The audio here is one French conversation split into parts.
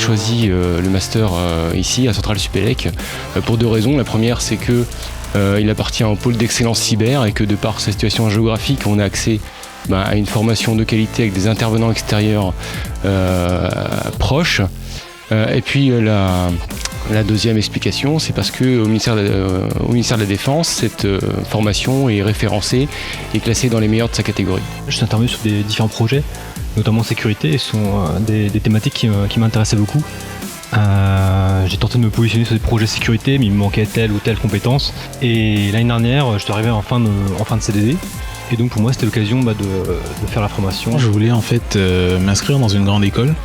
choisi le master ici à Centrale Supélec pour deux raisons. La première, c'est que il appartient au pôle d'excellence cyber et que de par sa situation géographique, on a accès à une formation de qualité avec des intervenants extérieurs proches. Et puis la deuxième explication, c'est parce qu'au ministère de la Défense, cette formation est référencée et classée dans les meilleurs de sa catégorie. Je suis intervenu sur des différents projets, notamment sécurité, et ce sont des thématiques qui m'intéressaient beaucoup. J'ai tenté de me positionner sur des projets sécurité, mais il me manquait telle ou telle compétence. Et l'année dernière, je suis arrivé en fin de CDD. Et donc pour moi c'était l'occasion de faire la formation. Je voulais en fait m'inscrire dans une grande école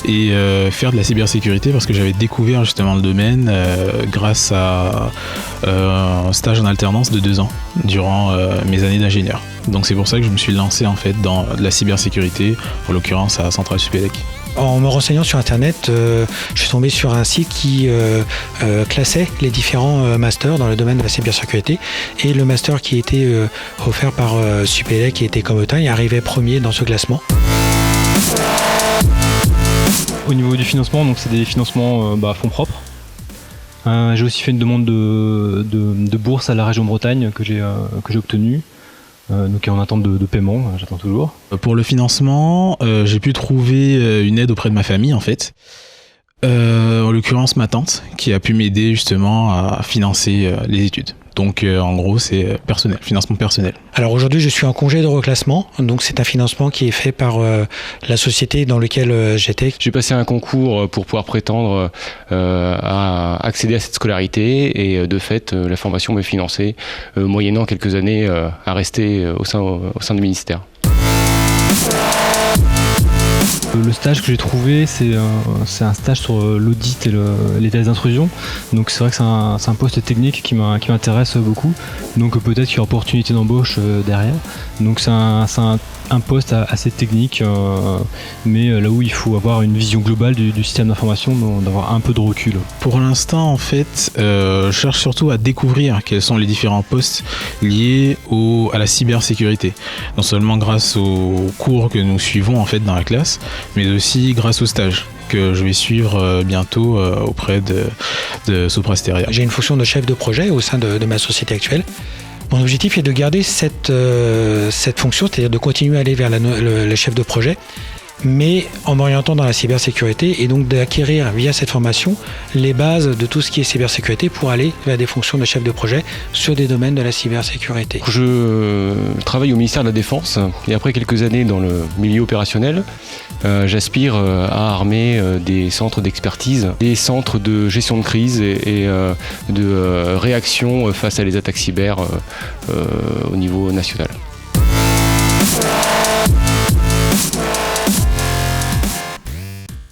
et faire de la cybersécurité parce que j'avais découvert justement le domaine grâce à un stage en alternance de 2 ans durant mes années d'ingénieur. Donc c'est pour ça que je me suis lancé en fait dans de la cybersécurité, en l'occurrence à Centrale Supélec. En me renseignant sur internet, je suis tombé sur un site qui classait les différents masters dans le domaine de la cybersécurité, et le master qui était offert par Supélec, qui était Comotin, arrivait premier dans ce classement. Au niveau du financement, donc c'est des financements fonds propres. J'ai aussi fait une demande de bourse à la région Bretagne que j'ai obtenue. Donc en attente de paiement, j'attends toujours. Pour le financement, j'ai pu trouver une aide auprès de ma famille en fait. En l'occurrence ma tante qui a pu m'aider justement à financer les études. Donc en gros c'est personnel, financement personnel. Alors aujourd'hui je suis en congé de reclassement, donc c'est un financement qui est fait par la société dans laquelle j'étais. J'ai passé un concours pour pouvoir prétendre à accéder à cette scolarité et de fait la formation m'est financée moyennant quelques années à rester au sein du ministère. Le stage que j'ai trouvé, c'est un stage sur l'audit et les tests d'intrusion. Donc c'est vrai que c'est un poste technique qui m'intéresse beaucoup. Donc peut-être qu'il y a opportunité d'embauche derrière. Donc c'est un poste assez technique, mais là où il faut avoir une vision globale du système d'information, d'avoir un peu de recul. Pour l'instant, en fait, je cherche surtout à découvrir quels sont les différents postes liés à la cybersécurité. Non seulement grâce aux cours que nous suivons en fait dans la classe, mais aussi grâce au stage que je vais suivre bientôt auprès de Sopra Steria. J'ai une fonction de chef de projet au sein de ma société actuelle. Mon objectif est de garder cette fonction, c'est-à-dire de continuer à aller vers le chef de projet, mais en m'orientant dans la cybersécurité, et donc d'acquérir via cette formation les bases de tout ce qui est cybersécurité pour aller vers des fonctions de chef de projet sur des domaines de la cybersécurité. Je travaille au ministère de la Défense et après quelques années dans le milieu opérationnel, j'aspire à armer des centres d'expertise, des centres de gestion de crise et de réaction face à les attaques cyber au niveau national.